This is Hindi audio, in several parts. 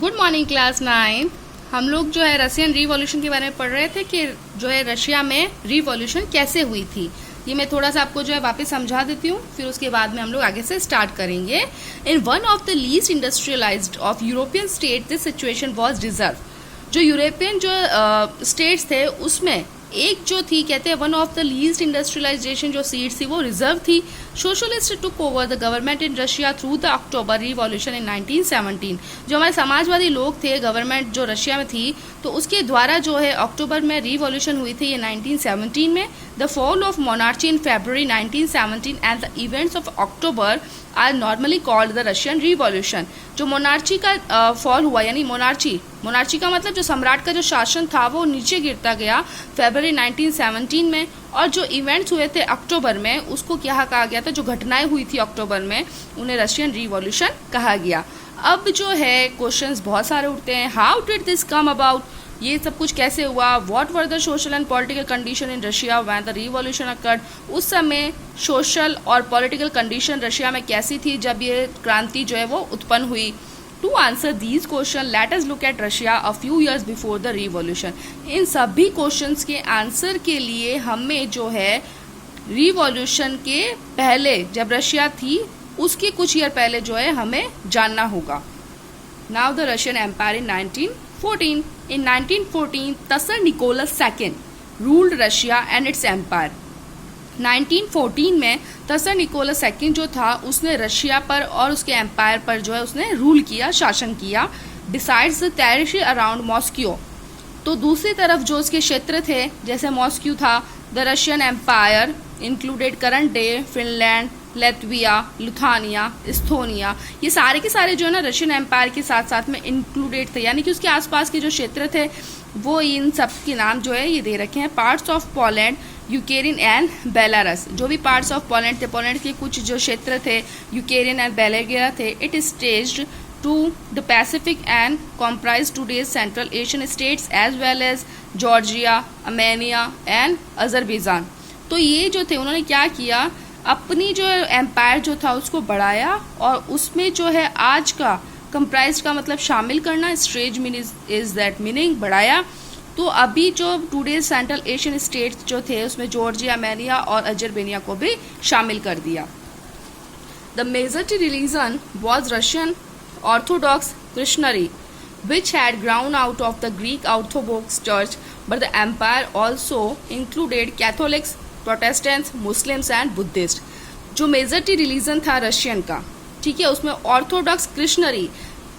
Good morning class 9। हम लोग जो है रशियन रिवॉल्यूशन के बारे में पढ़ रहे थे कि जो है रशिया में रिवॉल्यूशन कैसे हुई थी। ये मैं थोड़ा सा आपको जो है वापस समझा देती हूँ, फिर उसके बाद में हम लोग आगे से स्टार्ट करेंगे। In one of the least industrialised of European state this situation was reserve. जो यूरोपियन जो स्टेट्स थे उसमें एक जो थी, कहते हैं one of the least industrialisation जो सीट्स थी वो रिजर्व थी। Socialist took over the government in Russia through the October revolution in 1917। जो हमारे समाजवादी लोग थे, गवर्नमेंट जो रशिया में थी, तो उसके द्वारा जो है अक्टूबर में रिवॉल्यूशन हुई थी ये 1917 में। The fall of monarchy in February 1917 and the events of October are normally called the Russian revolution. जो मोनार्ची का फॉल हुआ, यानी मोनार्ची का मतलब जो सम्राट का जो शासन था वो नीचे गिरता गया फरवरी 1917 में, और जो इवेंट्स हुए थे अक्टूबर में उसको क्या कहा गया था, जो घटनाएं हुई थी अक्टूबर में उन्हें रशियन रिवॉल्यूशन कहा गया। अब जो है क्वेश्चंस बहुत सारे उठते हैं, how did this come about, ये सब कुछ कैसे हुआ, what were the social and political condition in Russia when the revolution occurred. उस समय सोशल और पॉलिटिकल कंडीशन रशिया में कैसी थी जब ये क्रांति जो है वो उत्पन्न हुई। To answer these question let us look at Russia a few years before the revolution. इन सभी क्वेश्चंस के आंसर के लिए हमें जो है रिवॉल्यूशन के पहले जब रशिया थी उसके कुछ ईयर पहले जो है हमें जानना होगा। Now the Russian empire in 1914। In 1914, Tsar Nicholas II ruled Russia and its empire. 1914 में तसर निकोलस सेकंड जो था उसने रशिया पर और उसके एम्पायर पर जो है उसने रूल किया, शासन किया। Decides the territory around Moscow, तो दूसरी तरफ जो उसके क्षेत्र थे जैसे मॉस्को था, the Russian empire included current day Finland, Latvia, Lithuania, Estonia, ये सारे के सारे जो है ना रशियन एम्पायर के साथ साथ में इंक्लूडेड थे, यानी कि उसके आसपास के जो क्षेत्र थे वो इन सब के नाम जो है ये दे रखे हैं। Parts of Poland, Ukraine and Belarus, जो भी पार्ट्स ऑफ पोलैंड थे, पोलैंड के कुछ जो क्षेत्र थे यूक्रेन एंड बेलारस थे, it staged to the Pacific and comprise today's Central Asian states as well as Georgia, Armenia and Azerbaijan। तो ये जो थे उन्होंने क्या किया, अपनी जो एम्पायर जो था उसको बढ़ाया और उसमें जो है आज का कंप्राइज का मतलब शामिल करना, स्ट्रेज इज दैट मीनिंग बढ़ाया। तो अभी जो टुडेज सेंट्रल एशियन स्टेट्स जो थे उसमें जॉर्जिया, आर्मेनिया और अजरबेनिया को भी शामिल कर दिया। The majority religion was Russian Orthodox Christianity, which had grown out of the Greek Orthodox Church, but the empire also included Catholics, Protestants, Muslims and Buddhists। जो मेजॉरिटी रिलीजन था रशियन का, ठीक है, उसमें ऑर्थोडॉक्स क्रिश्चियनरी,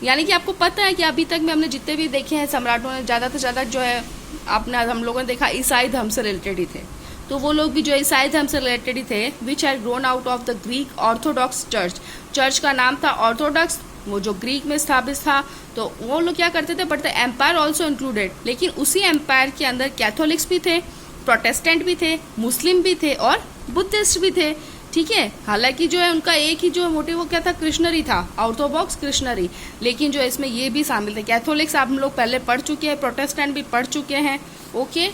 यानी कि आपको पता है कि अभी तक में हमने जितने भी देखे हैं सम्राटों ने ज़्यादा से ज़्यादा जो है अपना हम लोगों ने देखा ईसाई धर्म से रिलेटेड ही थे, तो वो लोग भी जो ईसाई धर्म से रिलेटेड ही थे। Which had grown out of the Greek Orthodox church, church का नाम था ऑर्थोडॉक्स, वो जो ग्रीक में स्थापित था, तो वो लोग क्या करते थे, but the empire also included, लेकिन उसी एम्पायर के अंदर कैथोलिक्स भी थे, प्रोटेस्टेंट भी थे, मुस्लिम भी थे और बुद्धिस्ट भी थे, ठीक है। हालांकि जो है उनका एक ही जो मोटिव वो क्या था, क्रिश्चियनरी था, ऑर्थोडॉक्स क्रिश्चियनरी, लेकिन जो इसमें ये भी शामिल थे। कैथोलिक्स आप हम लोग पहले पढ़ चुके हैं, प्रोटेस्टेंट भी पढ़ चुके हैं, ओके।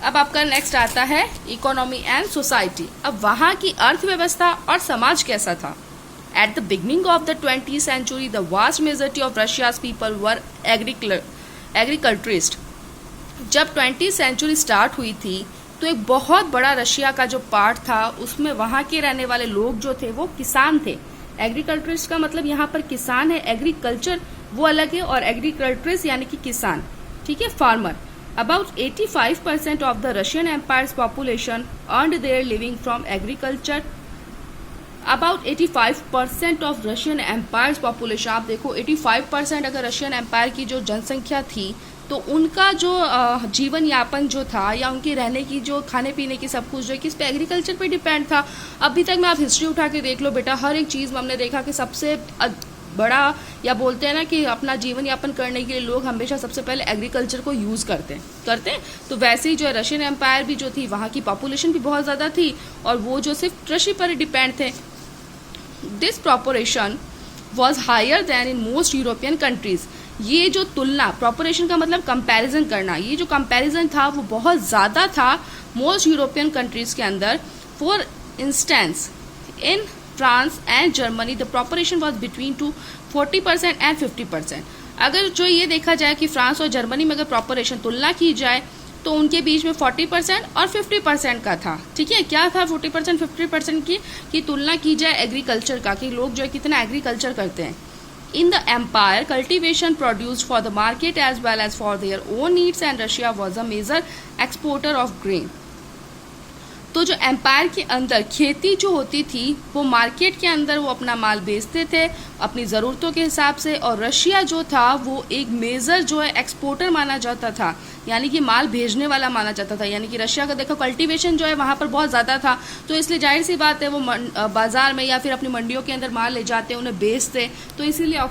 अब आपका नेक्स्ट आता है इकोनॉमी एंड सोसाइटी। अब वहाँ की अर्थव्यवस्था और समाज कैसा था। At the beginning of the 20th century, the vast majority of Russia's people were agriculturists। जब 20th century स्टार्ट हुई थी तो एक बहुत बड़ा रशिया का जो पार्ट था उसमें वहाँ के रहने वाले लोग जो थे वो किसान थे। एग्रीकल्चरिस्ट का मतलब यहाँ पर किसान है, एग्रीकल्चर वो अलग है और एग्रीकल्चरिस्ट यानी कि किसान, ठीक है, farmer. About 85% of the Russian Empire's population earned their living from agriculture। About 85% of Russian empire population, आप देखो 85% अगर रशियन एम्पायर की जो जनसंख्या थी तो उनका जो जीवन यापन जो था या उनके रहने की जो खाने पीने की सब कुछ जो किस पे, एग्रीकल्चर पे डिपेंड था। अभी तक में आप हिस्ट्री उठा के देख लो बेटा, हर एक चीज़ में हमने देखा कि सबसे बड़ा या बोलते हैं ना कि अपना जीवन यापन करने के लिए लोग हमेशा सबसे पहले एग्रीकल्चर को यूज़ करते हैं। तो वैसे ही जो है रशियन एम्पायर भी जो थी वहाँ की पॉपुलेशन भी बहुत ज़्यादा थी और वो जो सिर्फ कृषि पर डिपेंड थे। This proportion was higher than in most European countries. ये जो तुलना, प्रोपोर्शन का मतलब कंपैरिजन करना, ये जो कंपैरिजन था वो बहुत ज़्यादा था मोस्ट यूरोपियन कंट्रीज के अंदर। For instance in France and Germany the proportion was between 40% and 50%। अगर जो ये देखा जाए कि फ्रांस और जर्मनी में अगर प्रॉपरेशन तुलना की जाए तो उनके बीच में 40% और 50% का था। ठीक है, क्या था 40% 50% की तुलना की जाए एग्रीकल्चर का, कि लोग जो है कितना एग्रीकल्चर करते हैं। In the empire, cultivation produced for the market as well as for their own needs, and Russia was a major exporter of grain. तो जो एम्पायर के अंदर खेती जो होती थी वो मार्केट के अंदर वो अपना माल बेचते थे अपनी ज़रूरतों के हिसाब से, और रशिया जो था वो एक मेजर जो है एक्सपोर्टर माना जाता था, यानी कि माल भेजने वाला माना जाता था। यानी कि रशिया का देखो कल्टीवेशन जो है वहाँ पर बहुत ज़्यादा था, तो इसलिए जाहिर सी बात है वो बाज़ार में या फिर अपनी मंडियों के अंदर माल ले जाते उन्हें बेचते, तो इसीलिए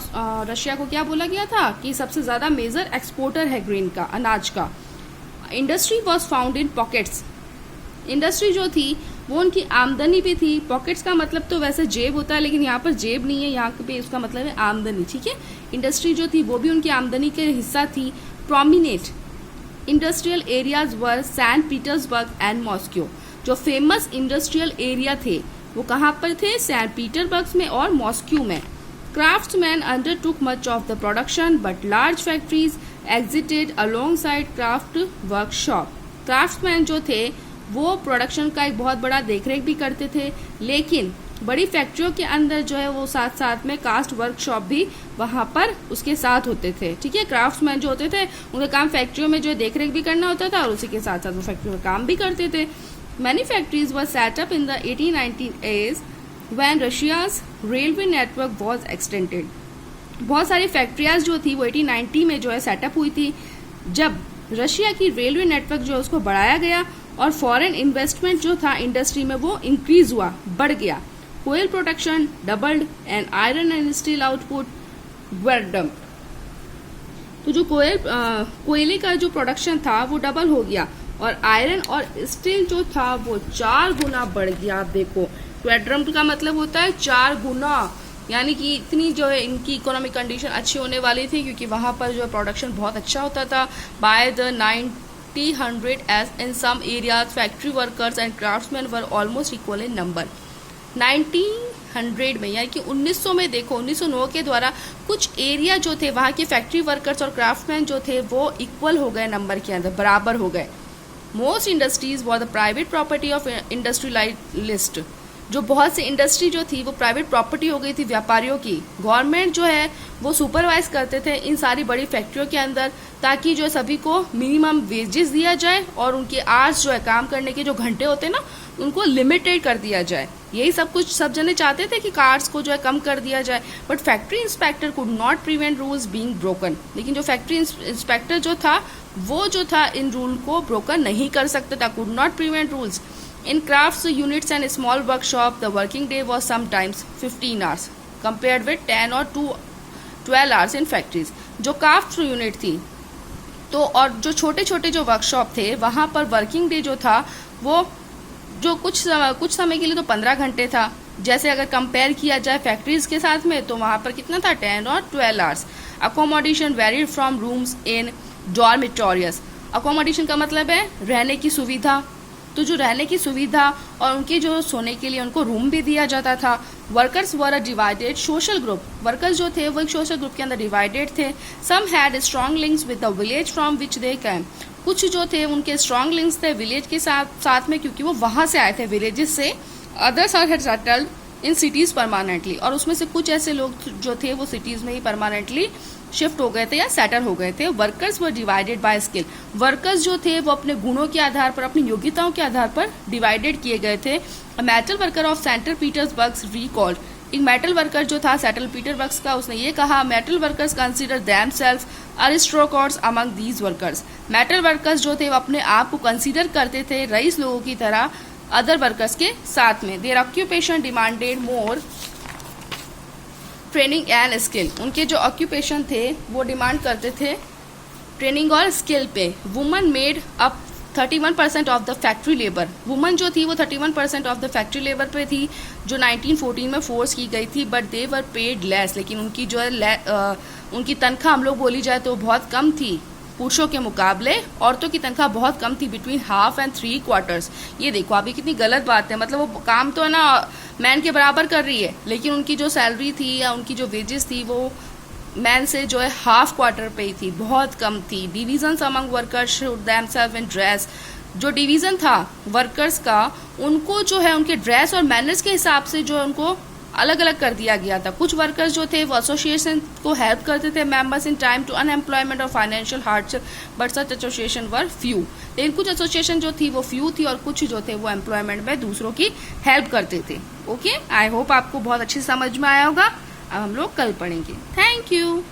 रशिया को क्या बोला गया था कि सबसे ज़्यादा मेजर एक्सपोर्टर है ग्रेन का, अनाज का। Industry was found in pockets, industry जो थी वो उनकी आमदनी भी थी। पॉकेट्स का मतलब तो वैसे जेब होता है, लेकिन यहाँ पर जेब नहीं है, यहाँ पे उसका मतलब है आमदनी। ठीक है, इंडस्ट्री जो थी वो भी उनकी आमदनी का हिस्सा थी। Prominent industrial areas were Saint Petersburg and Moscow. जो फेमस इंडस्ट्रियल एरिया थे वो कहाँ पर थे? सैंट पीटर्सबर्ग में और मॉस्को में। Craftsman undertook much of the production but large factories exerted alongside craft workshop. Craftsman जो थे वो प्रोडक्शन का एक बहुत बड़ा देखरेख भी करते थे, लेकिन बड़ी फैक्ट्रियों के अंदर जो है वो साथ साथ में कास्ट वर्कशॉप भी वहाँ पर उसके साथ होते थे। ठीक है, क्राफ्ट्समैन जो होते थे उनका काम फैक्ट्रियों में जो है देखरेख भी करना होता था और उसी के साथ साथ वो फैक्ट्रियों में काम भी करते थे। Many factories were set up in the 1890s when Russia's railway network was extended. बहुत सारी फैक्ट्रियाज जो थी वो 1890 में जो है सेटअप हुई थी, जब रशिया की रेलवे नेटवर्क जो है उसको बढ़ाया गया और फॉरेन इन्वेस्टमेंट जो था इंडस्ट्री में वो इंक्रीज हुआ, बढ़ गया। Coal production doubled and iron and steel output were dumped. तो जो कोयले का जो प्रोडक्शन था वो डबल हो गया और आयरन और स्टील जो था वो 4 गुना बढ़ गया। आप देखो, क्वाड्रम्प्ड का मतलब होता है 4 गुना, यानी कि इतनी जो है इनकी इकोनॉमिक कंडीशन अच्छी होने वाली थी, क्योंकि वहाँ पर जो प्रोडक्शन बहुत अच्छा होता था। By the 1900 as in some areas factory workers and craftsmen were almost equal in number। 1900 में यानी कि 1900 में देखो 1909 के द्वारा कुछ एरिया जो थे वहाँ के फैक्ट्री वर्कर्स और क्राफ्टमैन जो थे वो इक्वल हो गए, नंबर के अंदर बराबर हो गए। Most industries were the private property of industrialist. जो बहुत सी इंडस्ट्री जो थी वो प्राइवेट प्रॉपर्टी हो गई थी व्यापारियों की। गवर्नमेंट जो है वो सुपरवाइज करते थे इन सारी बड़ी फैक्ट्रियों के अंदर, ताकि जो सभी को मिनिमम वेजेस दिया जाए और उनके आवर्स जो है काम करने के जो घंटे होते हैं ना उनको लिमिटेड कर दिया जाए। यही सब कुछ सब जने चाहते थे कि कार्ड्स को जो है कम कर दिया जाए, but factory inspector could not prevent rules being broken. लेकिन जो फैक्ट्री इंस्पेक्टर जो था वो जो था इन रूल को ब्रोकन नहीं कर सकता था, could not prevent rules. In crafts units and small workshop, the working day was sometimes 15 hours compared with 10 or 12 hours in factories। जो क्राफ्ट यूनिट थी तो और जो छोटे छोटे जो वर्कशॉप थे वहाँ पर वर्किंग डे जो था वो जो कुछ समय के लिए तो 15 घंटे था। जैसे अगर कंपेयर किया जाए फैक्ट्रीज के साथ में तो वहाँ पर कितना था 10 और 12 hours. Accommodation varied from rooms in dormitories. Accommodation का मतलब है रहने की सुविधा, तो जो रहने की सुविधा और उनके जो सोने के लिए उनको रूम भी दिया जाता था। वर्कर्स वर अ डिवाइडेड सोशल ग्रुप। वर्कर्स जो थे वो एक सोशल ग्रुप के अंदर डिवाइडेड थे। Some had strong links with the village from which they came. कुछ जो थे उनके स्ट्रॉन्ग लिंक्स थे विलेज के साथ में, क्योंकि वो वहाँ से आए थे विलेजेस से। Others are had settled in cities permanently, और उसमें से कुछ ऐसे लोग जो थे वो सिटीज में ही परमानेंटली शिफ्ट हो गए थे या सेटल हो गए थे। Workers were divided by skill. Workers जो थे वो अपने गुणों के आधार पर, अपनी योग्यताओं के आधार पर डिवाइडेड किए गए थे। Metal worker of centre Petersburg recalled. एक मेटल वर्कर जो था सेंट्रल पीटर्सबर्ग का, उसने ये कहा metal workers consider themselves aristocrats among these workers. Metal workers जो थे वो अपने आप को कंसिडर करते थे रईस लोगों की तरह अदर वर्कर्स के साथ में। Their occupation demanded more training and skill. उनके जो ऑक्यूपेशन थे वो डिमांड करते थे ट्रेनिंग और स्किल पे। Woman made up 31% of the factory labour. Woman जो थी वो 31% ऑफ द फैक्ट्री लेबर पे थी जो 1914 में फोर्स की गई थी, but they were paid less. लेकिन उनकी जो है उनकी तनख्वाह हम लोग बोली जाए तो बहुत कम थी पुरुषों के मुकाबले। औरतों की तनख्वाह बहुत कम थी, बिटवीन हाफ एंड 3/4। ये देखो अभी कितनी गलत बात है, मतलब वो काम तो है ना मैन के बराबर कर रही है, लेकिन उनकी जो सैलरी थी या उनकी जो वेजेस थी वो मैन से जो है हाफ क्वार्टर पे ही थी, बहुत कम थी। Division among workers should themself in dress, जो डिवीजन था वर्कर्स का, उनको जो है उनके ड्रेस और मैनर्स के हिसाब से जो है उनको अलग अलग कर दिया गया था। कुछ वर्कर्स जो थे वो एसोसिएशन को हेल्प करते थे members in time to unemployment और financial hardship, but such association were few. लेकिन कुछ एसोसिएशन जो थी वो फ्यू थी और कुछ जो थे वो एम्प्लॉयमेंट में दूसरों की हेल्प करते थे। ओके, आई होप आपको बहुत अच्छी समझ में आया होगा। अब हम लोग कल पढ़ेंगे। Thank you.